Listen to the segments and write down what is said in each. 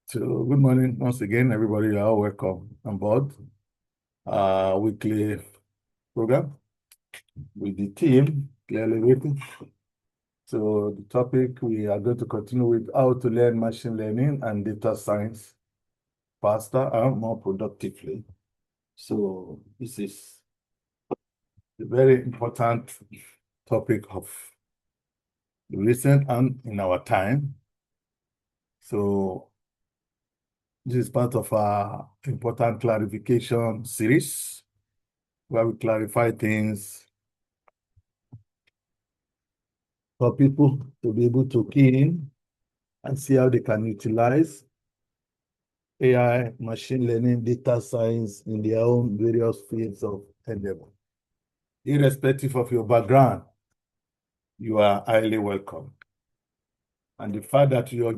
So, good morning once again, everybody. You are welcome on board our weekly program with the team clearly written. So, the topic we are going to continue with how to learn machine learning and data science faster and more productively. So, this is a very important topic of recent and in our time. So, this is part of our important clarification series where we clarify things for people to be able to key in and see how they can utilize AI, machine learning, data science in their own various fields of endeavor. Irrespective of your background, you are highly welcome. And the fact that you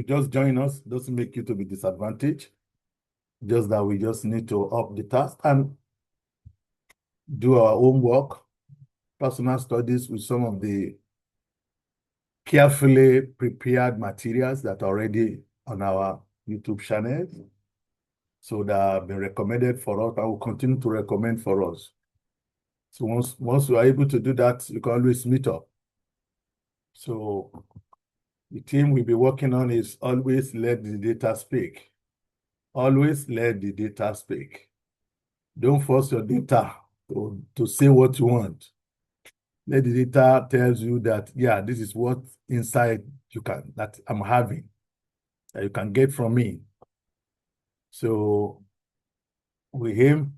just join us doesn't make you to be disadvantaged. Just that we just need to up the task and do our own work, personal studies with some of the carefully prepared materials that are already on our YouTube channel. So that have been recommended for us and will continue to recommend for us. So once you are able to do that, you can always meet up. So the team we'll be working on is always let the data speak. Always let the data speak. Don't force your data to say what you want. Let the data tells you that, yeah, this is what insight that I'm having, that you can get from me. So we aim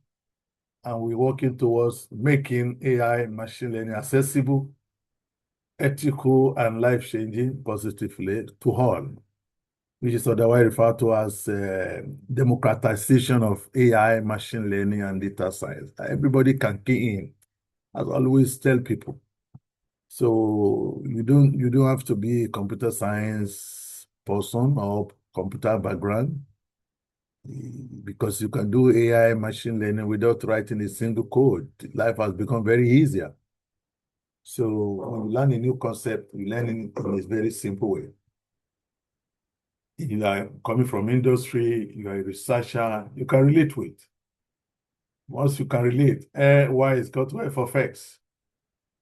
and we're working towards making AI machine learning accessible, ethical, and life-changing positively to all, which is otherwise referred to as democratization of AI, machine learning, and data science. Everybody can key in, as I always tell people. So you don't have to be a computer science person or computer background because you can do AI machine learning without writing a single code. Life has become very easier. So when you learn a new concept, you learn it in a very simple way. If you are coming from industry, you are a researcher, you can relate with. Once you can relate, Y is equal to F of X.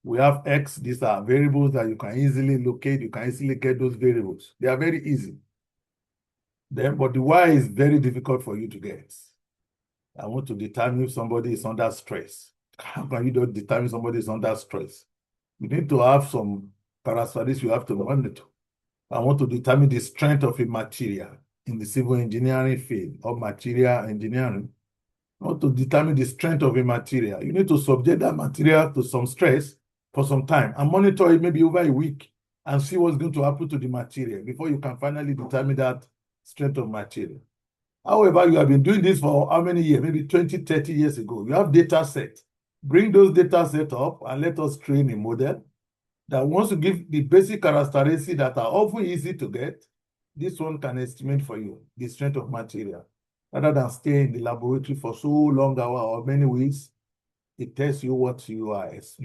We have X, these are variables that you can easily locate, you can easily get those variables. They are very easy. But the Y is very difficult for you to get. I want to determine if somebody is under stress. How can you not determine somebody is under stress? You need to have some characteristics you have to monitor. I want to determine the strength of a material in the civil engineering field or material engineering. I want to determine the strength of a material. You need to subject that material to some stress for some time and monitor it maybe over a week and see what's going to happen to the material before you can finally determine that strength of material. However, you have been doing this for how many years? Maybe 20, 30 years ago. You have data sets. Bring those data sets up and let us train a model that wants to give the basic characteristics that are often easy to get. This one can estimate for you the strength of material. Rather than stay in the laboratory for so long hour or many weeks, it tells you what you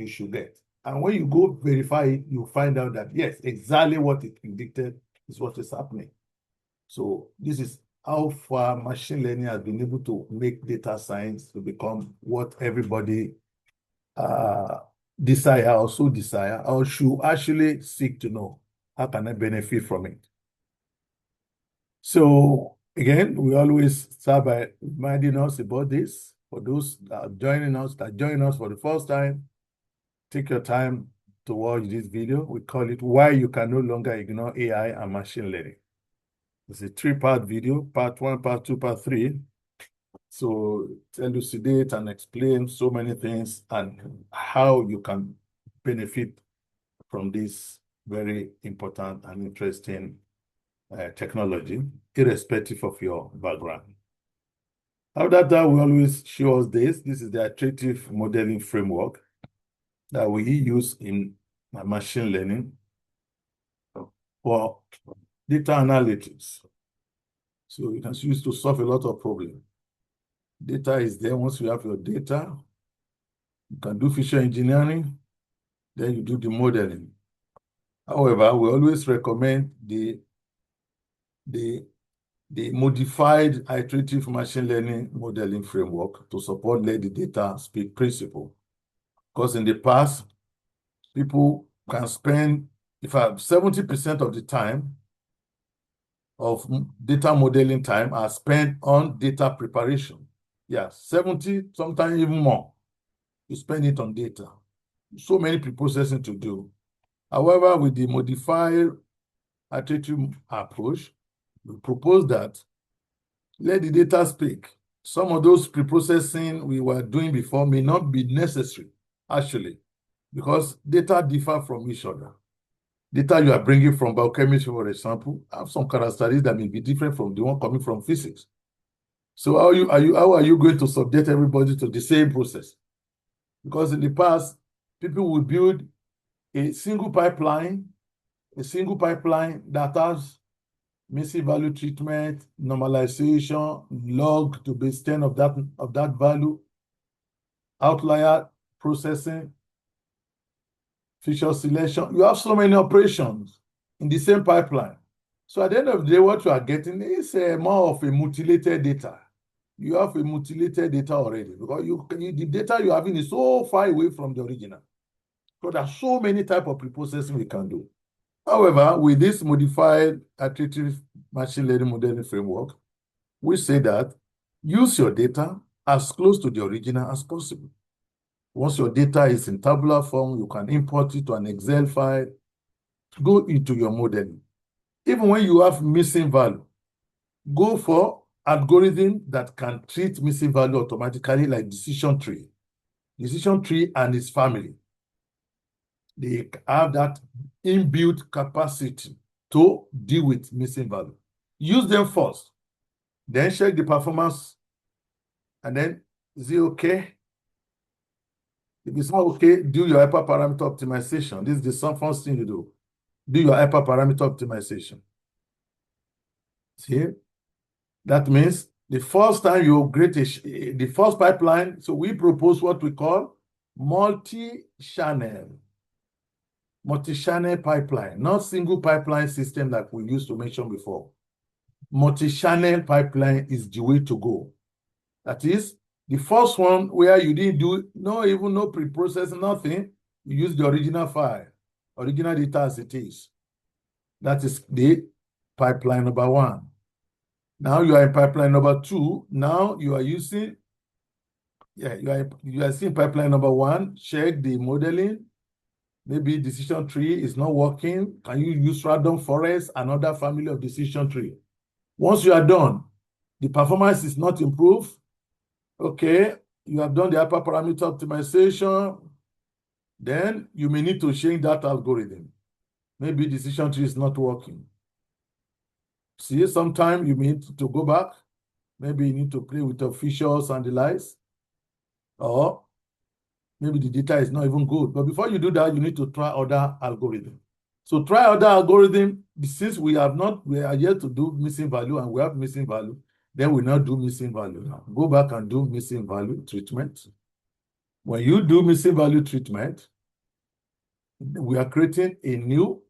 should get. And when you go verify it, you find out that yes, exactly what it predicted is what is happening. So this is how far machine learning has been able to make data science to become what everybody desire or should actually seek to know. How can I benefit from it? So again, we always start by reminding us about this. For those that are joining us, for the first time, take your time to watch this video. We call it Why You Can No Longer Ignore AI and Machine Learning. It's a three-part video, part one, part two, part three. So elucidate and explain so many things and how you can benefit from this very important and interesting technology, irrespective of your background. After that, we always show us this. This is the iterative modeling framework that we use in machine learning for data analytics. So it is used to solve a lot of problems. Data is there. Once you have your data, you can do feature engineering, then you do the modeling. However, we always recommend the the modified iterative machine learning modeling framework to support let the data speak principle. Because in the past, people can spend, if I have 70% of the time of data modeling time are spent on data preparation. Yeah, 70, sometimes even more. You spend it on data. So many preprocessing to do. However, with the modified iterative approach, we propose that let the data speak. Some of those preprocessing we were doing before may not be necessary, actually, because data differ from each other. Data you are bringing from biochemistry, for example, have some characteristics that may be different from the one coming from physics. So how are you going to subject everybody to the same process? Because in the past, people will build a single pipeline that has missing value treatment, normalization, log to base 10 of that value, outlier processing, feature selection. You have so many operations in the same pipeline. So at the end of the day, what you are getting is more of a mutilated data. You have a mutilated data already because the data you are having is so far away from the original. So there are so many types of preprocessing we can do. However, with this modified iterative machine learning modeling framework, we say that use your data as close to the original as possible. Once your data is in tabular form, you can import it to an Excel file, go into your modeling. Even when you have missing value, go for algorithm that can treat missing value automatically, like decision tree. Decision tree and its family. They have that inbuilt capacity to deal with missing value. Use them first, then check the performance, and then is it okay? If it's not okay, do your hyperparameter optimization. This is the first thing you do. Do your hyperparameter optimization. See? That means the first time you upgrade the first pipeline, so we propose what we call multi-channel pipeline, not single pipeline system like we used to mention before. Multi-channel pipeline is the way to go. That is, the first one where you didn't do no pre-processing, nothing, you use the original file, original data as it is. That is the pipeline number one. Now you are in pipeline number two. Now you are using, you are seeing pipeline number one, check the modeling. Maybe decision tree is not working. Can you use random forest, another family of decision tree? Once you are done, the performance is not improved. Okay, you have done the hyperparameter optimization. Then you may need to change that algorithm. Maybe decision tree is not working. See, sometime you need to go back. Maybe you need to play with the features and the likes. Or maybe the data is not even good. But before you do that, you need to try other algorithm. So try other algorithm. Since we are yet to do missing value and we have missing value, then we now do missing value now. Go back and do missing value treatment. When you do missing value treatment, we are creating a new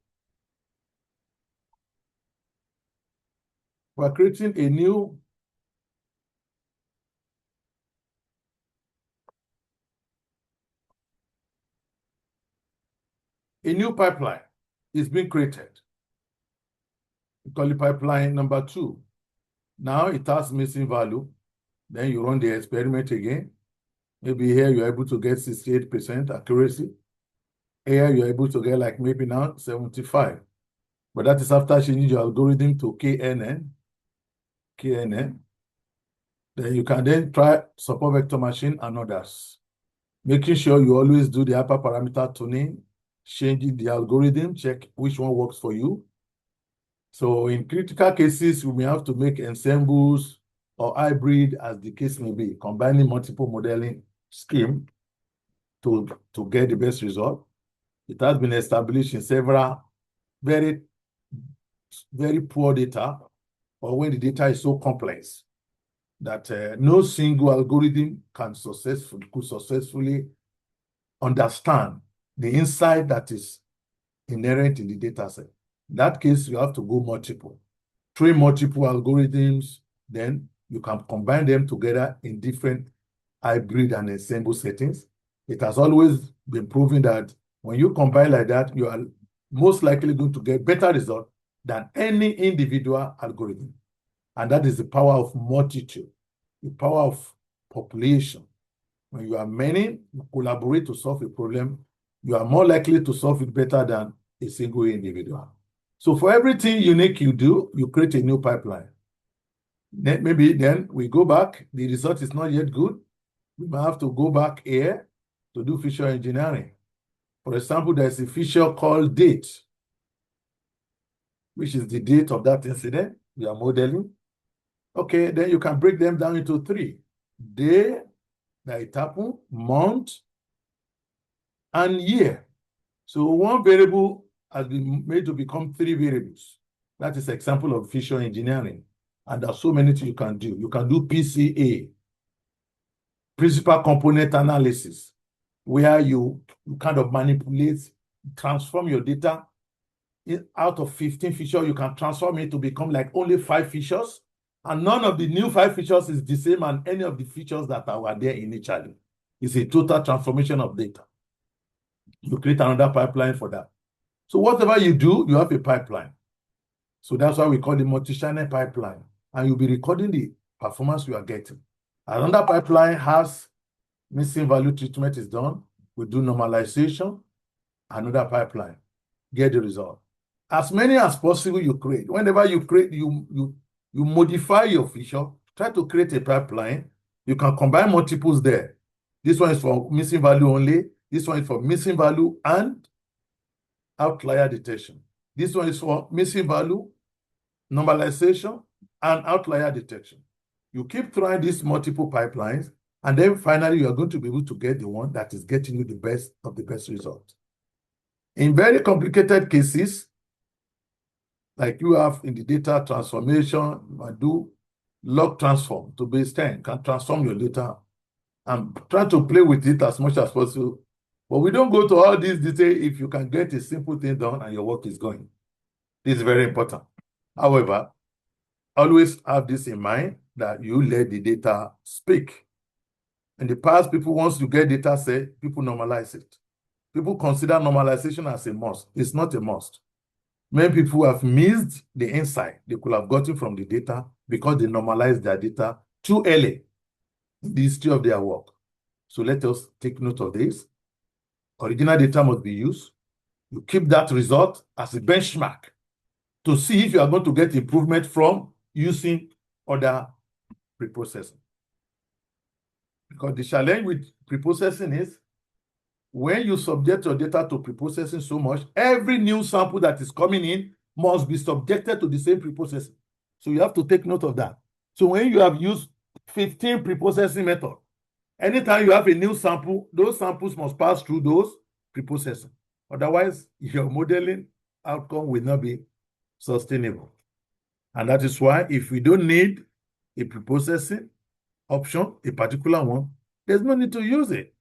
pipeline is being created. We call it pipeline number two. Now it has missing value. Then you run the experiment again. Maybe here you're able to get 68% accuracy. Here you're able to get like maybe now 75. But that is after changing your algorithm to KNN. Then you can then try support vector machine and others. Making sure you always do the hyperparameter tuning, changing the algorithm, check which one works for you. So in critical cases, we may have to make ensembles or hybrid, as the case may be, combining multiple modeling scheme to get the best result. It has been established in several very, very poor data, or when the data is so complex that no single algorithm could successfully understand the insight that is inherent in the data set. In that case, you have to go multiple. train multiple algorithms, then you can combine them together in different hybrid and ensemble settings. It has always been proven that when you combine like that, you are most likely going to get better results than any individual algorithm. And that is the power of multitude, the power of population. When you are many, you collaborate to solve a problem, you are more likely to solve it better than a single individual. So for everything unique you do, you create a new pipeline. Then maybe then we go back, the result is not yet good. We might have to go back here to do feature engineering. For example, there's a feature called date, which is the date of that incident we are modeling. Okay, then you can break them down into three: day that it happened, month, and year. So one variable has been made to become three variables. That is an example of feature engineering. And there's so many things you can do. You can do PCA, principal component analysis, where you kind of manipulate, transform your data. Out of 15 features, you can transform it to become like only 5 features. And none of the new 5 features is the same as any of the features that were there initially. It's a total transformation of data. You create another pipeline for that. So whatever you do, you have a pipeline. So that's why we call it multi-channel pipeline. And you'll be recording the performance you are getting. Another pipeline has missing value treatment is done. We do normalization. Another pipeline. Get the result. As many as possible you create. Whenever you create, you modify your feature. Try to create a pipeline. You can combine multiples there. This one is for missing value only. This one is for missing value and outlier detection. This one is for missing value, normalization, and outlier detection. You keep trying these multiple pipelines, and then finally you are going to be able to get the one that is getting you the best of the best result. In very complicated cases, like you have in the data transformation, you do log transform to base 10, can transform your data and try to play with it as much as possible. But we don't go to all these details if you can get a simple thing done and your work is going. This is very important. However, always have this in mind that you let the data speak. In the past, people, once you get data set, people normalize it. People consider normalization as a must. It's not a must. Many people have missed the insight they could have gotten from the data because they normalized their data too early in the history of their work. So let us take note of this. Original data must be used. You keep that result as a benchmark to see if you are going to get improvement from using other preprocessing. Because the challenge with preprocessing is when you subject your data to preprocessing so much, every new sample that is coming in must be subjected to the same preprocessing. So you have to take note of that. So when you have used 15 preprocessing methods, anytime you have a new sample, those samples must pass through those preprocessing. Otherwise, your modeling outcome will not be sustainable. And that is why if we don't need a preprocessing option, a particular one, there's no need to use it.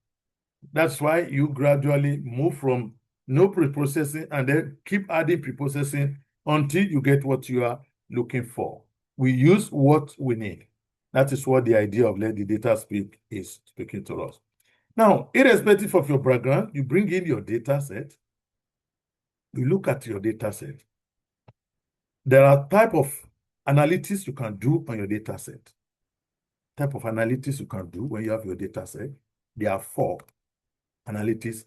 That's why you gradually move from no preprocessing and then keep adding preprocessing until you get what you are looking for. We use what we need. That is what the idea of let the data speak is speaking to us. Now, irrespective of your background, you bring in your data set. You look at your data set. There are type of analytics you can do on your data set. Type of analytics you can do when you have your data set. There are 4 analytics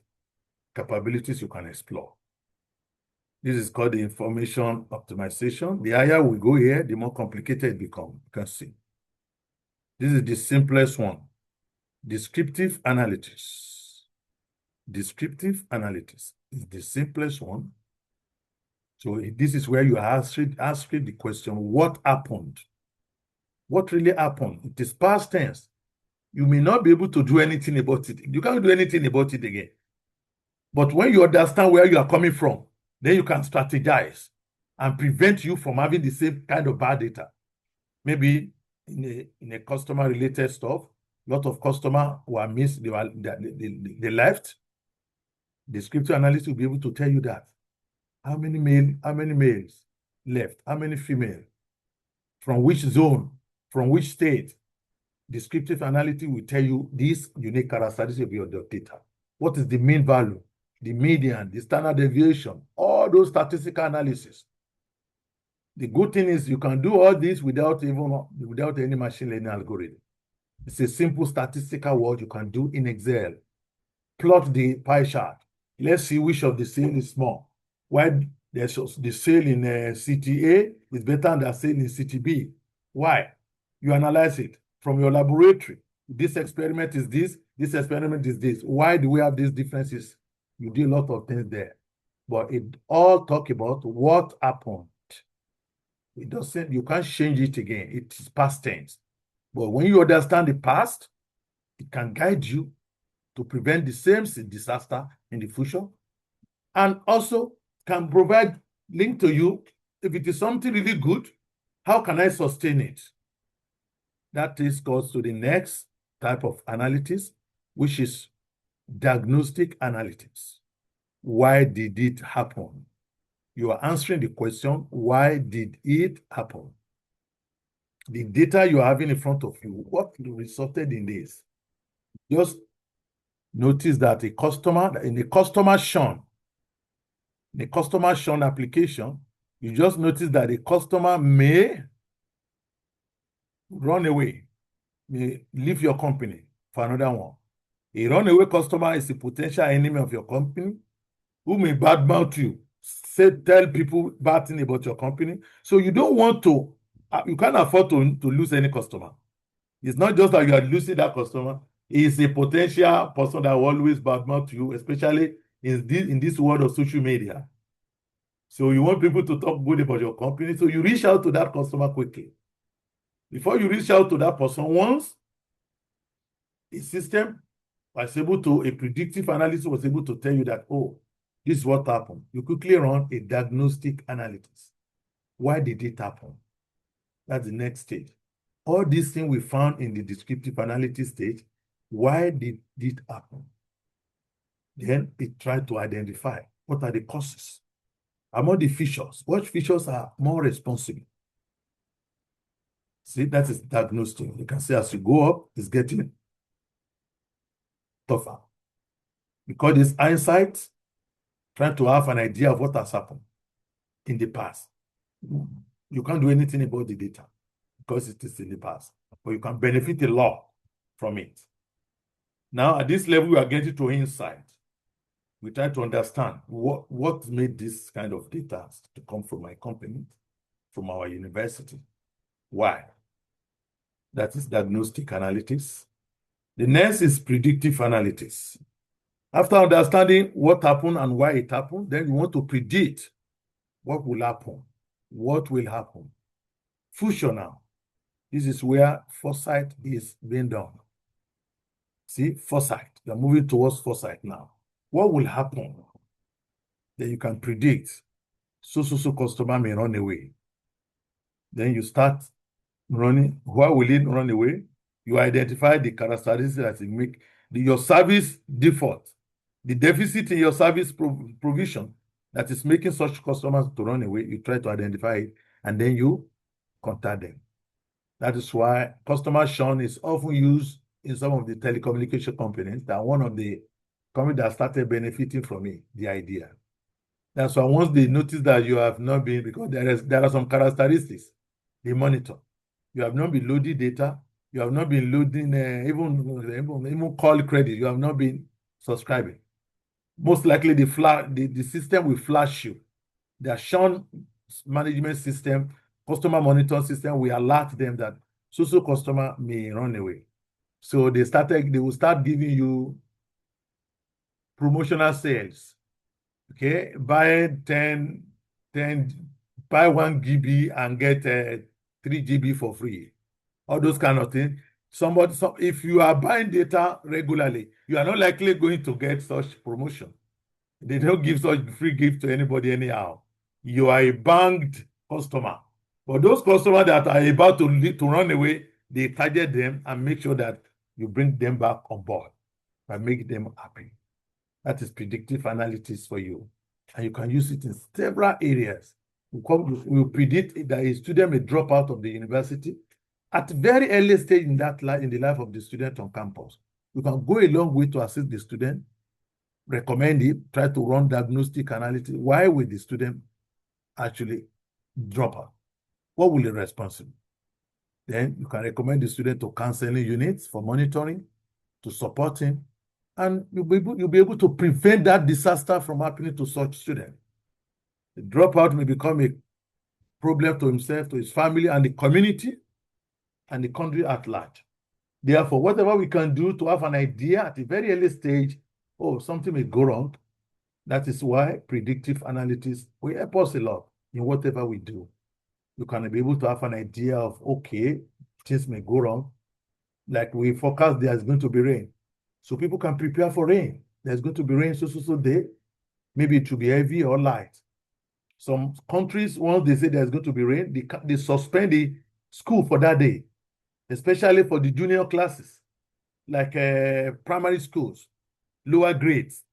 capabilities you can explore. This is called the information optimization. The higher we go here, the more complicated it becomes. You can see. This is the simplest one. Descriptive analytics. Descriptive analytics is the simplest one. So this is where you ask the question, what happened? What really happened? It is past tense. You may not be able to do anything about it. You can't do anything about it again. But when you understand where you are coming from, then you can strategize and prevent you from having the same kind of bad data. Maybe in a customer-related stuff, a lot of customers were missed, they left. Descriptive analyst will be able to tell you that. How many males left? How many female? from which zone, from which state. Descriptive analytics will tell you this unique characteristic of your data. What is the mean value, the median, the standard deviation, all those statistical analysis. The good thing is you can do all this without any machine learning algorithm. It's a simple statistical work you can do in Excel. Plot the pie chart. Let's see which of the sale is small. Why the sale in CTA is better than the sale in CTB. Why? You analyze it from your laboratory. This experiment is this experiment is this. Why do we have these differences? You do a lot of things there. But it all talk about what happened. It doesn't, you can't change it again. It's past tense. But when you understand the past, it can guide you to prevent the same disaster in the future, and also can provide link to you. If it is something really good, how can I sustain it? That goes to the next type of analytics, which is diagnostic analytics. Why did it happen? You are answering the question, why did it happen? The data you are having in front of you, what resulted in this? Just notice that in the customer shown application, you just notice that the customer may run away, may leave your company for another one. A runaway customer is a potential enemy of your company who may badmouth you, tell people bad things about your company. So you don't want to, you can't afford to lose any customer. It's not just that you are losing that customer. It's a potential person that will always badmouth you, especially in this world of social media. So you want people to talk good about your company. So you reach out to that customer quickly. Before you reach out to that person once, a system was able to, a predictive analysis was able to tell you that, oh, this is what happened. You quickly run a diagnostic analysis. Why did it happen? That's the next stage. All these things we found in the descriptive analysis stage, why did it happen? Then it tried to identify what are the causes. Among the features, what features are more responsible? See, that is diagnostic. You can see as you go up, it's getting tougher. Because this hindsight, trying to have an idea of what has happened in the past. You can't do anything about the data because it is in the past, but you can benefit a lot from it. Now, at this level, we are getting to insight. We try to understand what made this kind of data to come from my company, from our university. Why? That is diagnostic analytics. The next is predictive analytics. After understanding what happened and why it happened, then you want to predict what will happen. What will happen? Future now. This is where foresight is being done. See, foresight. You're moving towards foresight now. What will happen? Then you can predict. So customer may run away. Then you start running. Why will it run away? You identify the characteristics that it make your service default, the deficit in your service provision that is making such customers to run away. You try to identify it, and then you contact them. That is why customer churn is often used in some of the telecommunication companies. That one of the companies that started benefiting from it, the idea. That's why once they notice that you have not been, because there are some characteristics they monitor. You have not been loading data. You have not been loading even call credit. You have not been subscribing. Most likely the system will flash you. The churn management system, customer monitoring system will alert them that so customer may run away. So they will start giving you promotional sales. Okay, buy 10, buy 1 GB and get 3 GB for free. All those kind of things. If you are buying data regularly, you are not likely going to get such promotion. They don't give such free gift to anybody anyhow. You are a banked customer. For those customers that are about to run away, they target them and make sure that you bring them back on board by making them happy. That is predictive analytics for you. And you can use it in several areas. We predict that a student may drop out of the university at very early stage in the life of the student on campus. You can go a long way to assist the student, recommend it, try to run diagnostic analysis. Why will the student actually drop out? What will the response be? Then you can recommend the student to counseling units for monitoring, to support him, and you'll be able to prevent that disaster from happening to such students. The dropout may become a problem to himself, to his family, and the community, and the country at large. Therefore, whatever we can do to have an idea at a very early stage, oh, something may go wrong. That is why predictive analytics will help us a lot in whatever we do. You can be able to have an idea of, okay, things may go wrong. Like we forecast there's going to be rain. So people can prepare for rain. There's going to be rain so day. Maybe it will be heavy or light. Some countries, once they say there's going to be rain, they suspend the school for that day, especially for the junior classes, like primary schools, lower grades,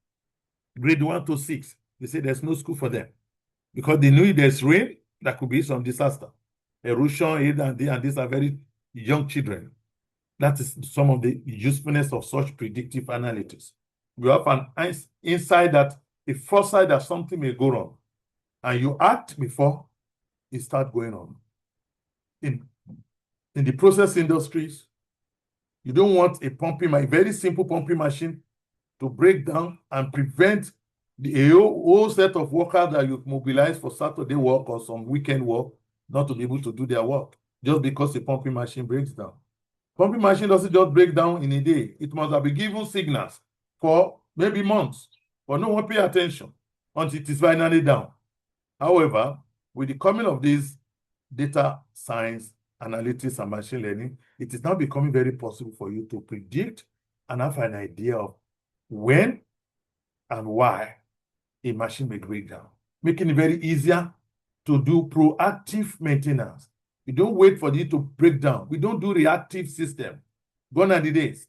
grade 1 to 6. They say there's no school for them because they know if there's rain, there could be some disaster. Erosion, and these are very young children. That is some of the usefulness of such predictive analytics. You have an insight that a foresight that something may go wrong, and you act before it starts going on. In the process industries, you don't want a very simple pumping machine to break down and prevent the whole set of workers that you mobilize for Saturday work or some weekend work not to be able to do their work just because the pumping machine breaks down. Pumping machine doesn't just break down in a day. It must have been given signals for maybe months, but no one pay attention until it is finally down. However, with the coming of these data science, analytics, and machine learning, it is now becoming very possible for you to predict and have an idea of when and why a machine may break down, making it very easier to do proactive maintenance. You don't wait for it to break down. We don't do reactive system. Gone are the days.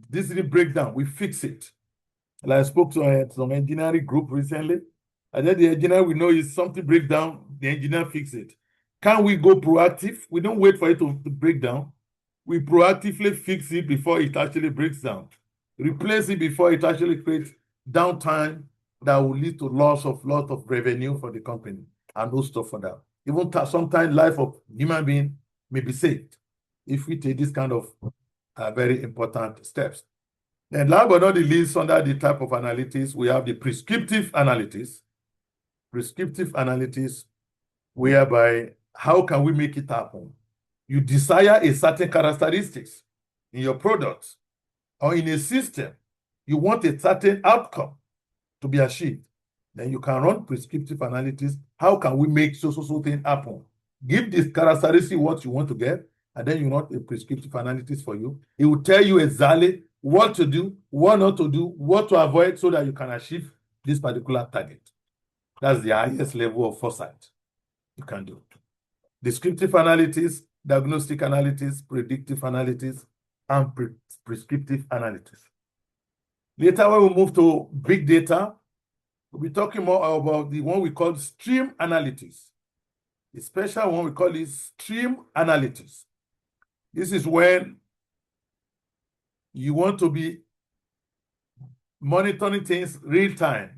This didn't break down. We fix it. Like I spoke to some engineering group recently. And then the engineer we know is something break down, the engineer fix it. Can we go proactive? We don't wait for it to break down. We proactively fix it before it actually breaks down. Replace it before it actually creates downtime that will lead to loss of lot of revenue for the company and no stuff for that. Even sometimes life of human being may be saved if we take this kind of very important steps. And last but not the least, under the type of analytics, we have the prescriptive analytics. Prescriptive analytics, whereby how can we make it happen? You desire a certain characteristics in your product or in a system. You want a certain outcome to be achieved. Then you can run prescriptive analytics. How can we make so thing happen? Give this characteristic what you want to get, and then you run a prescriptive analytics for you. It will tell you exactly what to do, what not to do, what to avoid so that you can achieve this particular target. That's the highest level of foresight you can do. Descriptive analytics, diagnostic analytics, predictive analytics, and prescriptive analytics. Later, when we move to big data, we'll be talking more about the one we call stream analytics. The special one we call is stream analytics. This is when you want to be monitoring things real time.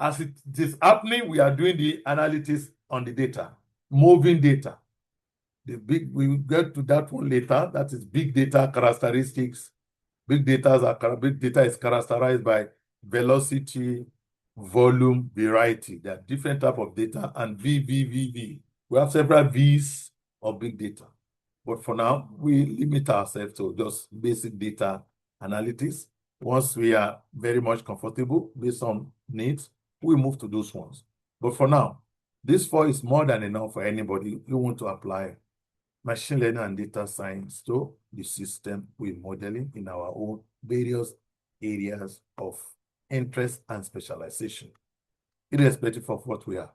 As it is happening, we are doing the analytics on the data, moving data. We will get to that one later. That is big data characteristics. Big data is characterized by velocity, volume, variety. There are different types of data, and V. We have several V's of big data. But for now, we limit ourselves to just basic data analytics. Once we are very much comfortable based on needs, we move to those ones. But for now, this 4 is more than enough for anybody who want to apply machine learning and data science to the system we're modeling in our own various areas of interest and specialization, irrespective of what we are.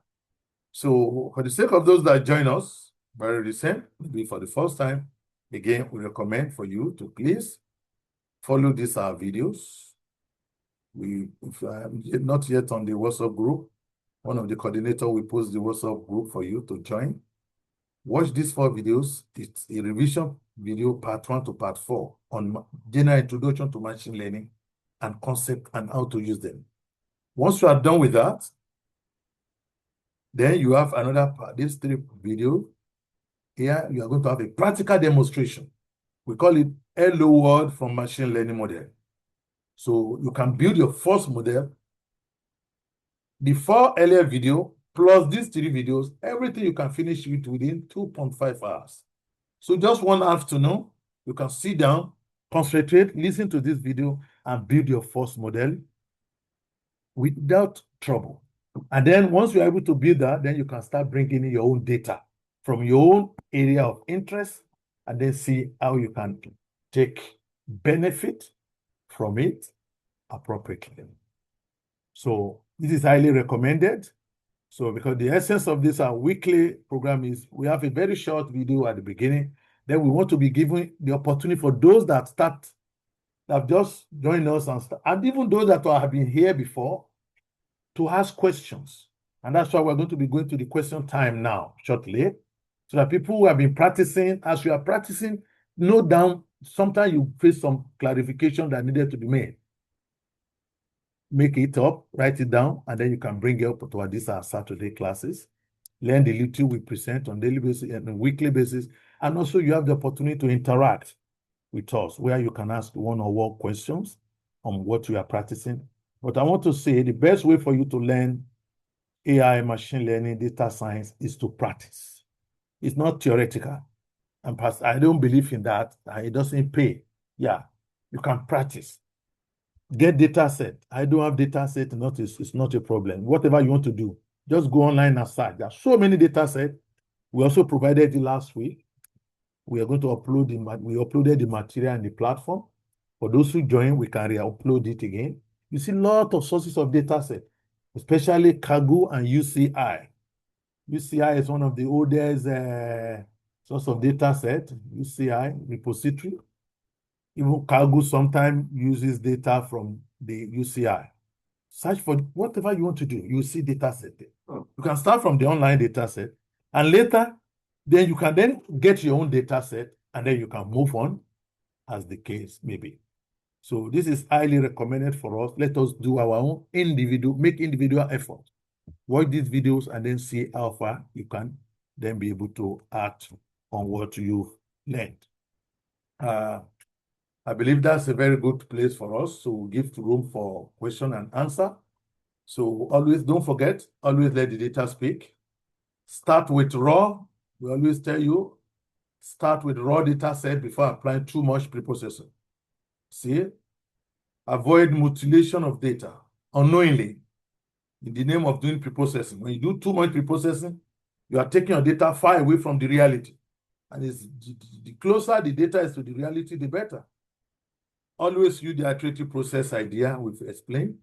So for the sake of those that join us very recent, maybe for the first time, again, we recommend for you to please follow these our videos. If you are not yet on the WhatsApp group, One of the coordinators will post the WhatsApp group for you to join. Watch these 4 videos. It's a revision video, part 1 to part 4, on general introduction to machine learning and concept and how to use them. Once you are done with that, then you have another part, these 3 videos. Here, you are going to have a practical demonstration. We call it Hello World from Machine Learning Model. So you can build your first model. The 4 earlier video plus these 3 videos, everything you can finish it within 2.5 hours. So just one afternoon, you can sit down, concentrate, listen to this video, and build your first model without trouble. And then once you're able to build that, then you can start bringing in your own data from your own area of interest, and then see how you can take benefit from it appropriately. So this is highly recommended. So because the essence of this our weekly program is we have a very short video at the beginning. Then we want to be giving the opportunity for those that have just joined us and even those that have been here before to ask questions. And that's why we're going to be going to the question time now shortly, so that people who have been practicing, as you are practicing, note down, sometimes you face some clarification that needed to be made. Make it up, write it down, and then you can bring it up to these Saturday classes. Learn the little we present on daily basis and on weekly basis. And also you have the opportunity to interact with us, where you can ask one-on-one questions on what you are practicing. But I want to say the best way for you to learn AI, machine learning, data science is to practice. It's not theoretical. And I don't believe in that. It doesn't pay. Yeah, you can practice. Get data set. I don't have data set, it's not a problem. Whatever you want to do, just go online and search. There are so many data sets. We also provided it last week. We are going to upload we uploaded the material in the platform. For those who join, we can re-upload it again. You see a lot of sources of data set, especially Kaggle and UCI. UCI is one of the oldest source of data set, UCI repository. Even Kaggle sometimes uses data from the UCI. Search for whatever you want to do. You see data set. You can start from the online data set, and later, then you can then get your own data set, and then you can move on as the case may be. So this is highly recommended for us. Let us do our own make individual effort. Watch these videos and then see how far you can then be able to act on what you've learned. I believe that's a very good place for us to give room for question and answer. So always don't forget, always let the data speak. Start with raw. We always tell you, start with raw data set before applying too much preprocessing. See, avoid mutilation of data unknowingly in the name of doing preprocessing. When you do too much preprocessing, you are taking your data far away from the reality. And the closer the data is to the reality, the better. Always use the iterative process idea we've explained.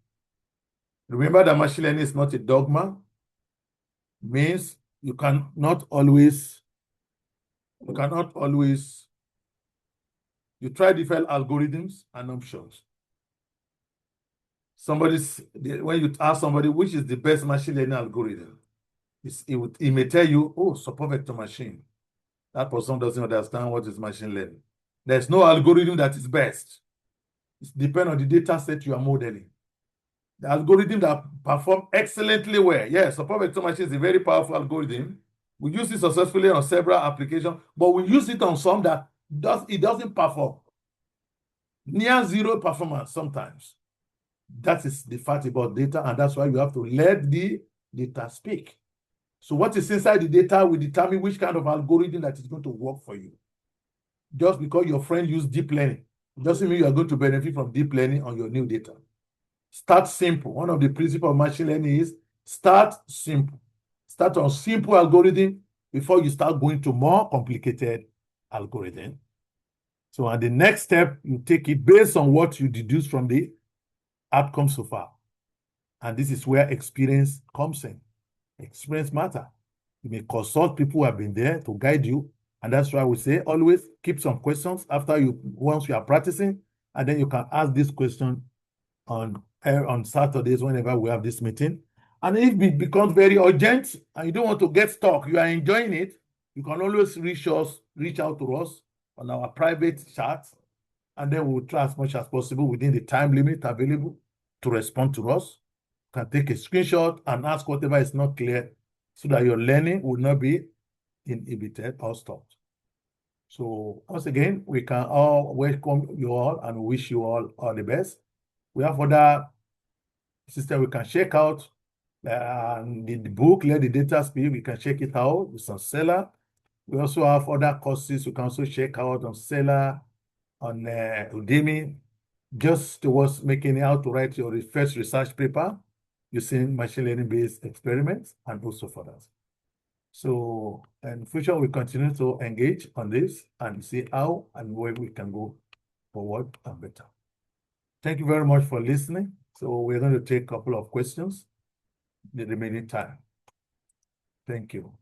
Remember that machine learning is not a dogma. Means you cannot always, you try different algorithms and options. When you ask somebody which is the best machine learning algorithm, he may tell you, oh, support vector machine. That person doesn't understand what is machine learning. There's no algorithm that is best. It depends on the data set you are modeling. The algorithm that perform excellently well. Yes, support vector machine is a very powerful algorithm. We use it successfully on several applications, but we use it on some that it doesn't perform. Near zero performance sometimes. That is the fact about data, and that's why you have to let the data speak. So what is inside the data will determine which kind of algorithm that is going to work for you. Just because your friend used deep learning doesn't mean you are going to benefit from deep learning on your new data. Start simple. One of the principles of machine learning is start simple. Start on simple algorithm before you start going to more complicated algorithm. So at the next step, you take it based on what you deduce from the outcome so far. And this is where experience comes in. Experience matter. You may consult people who have been there to guide you. And that's why we say always keep some questions once you are practicing, and then you can ask this question on Saturdays whenever we have this meeting. And if it becomes very urgent and you don't want to get stuck, you are enjoying it, you can always reach out to us on our private chat, and then we'll try as much as possible within the time limit available to respond to us. You can take a screenshot and ask whatever is not clear so that your learning will not be inhibited or stopped. So once again, we can all welcome you all and wish you all the best. We have other systems we can check out. The book, Let the Data Speak, we can check it out. It's on Seller. We also have other courses you can also check out on Seller, on Udemy, just towards making how to write your first research paper using machine learning-based experiments and also for that. So in future, we continue to engage on this and see how and where we can go forward and better. Thank you very much for listening. So we're going to take a couple of questions the remaining time. Thank you.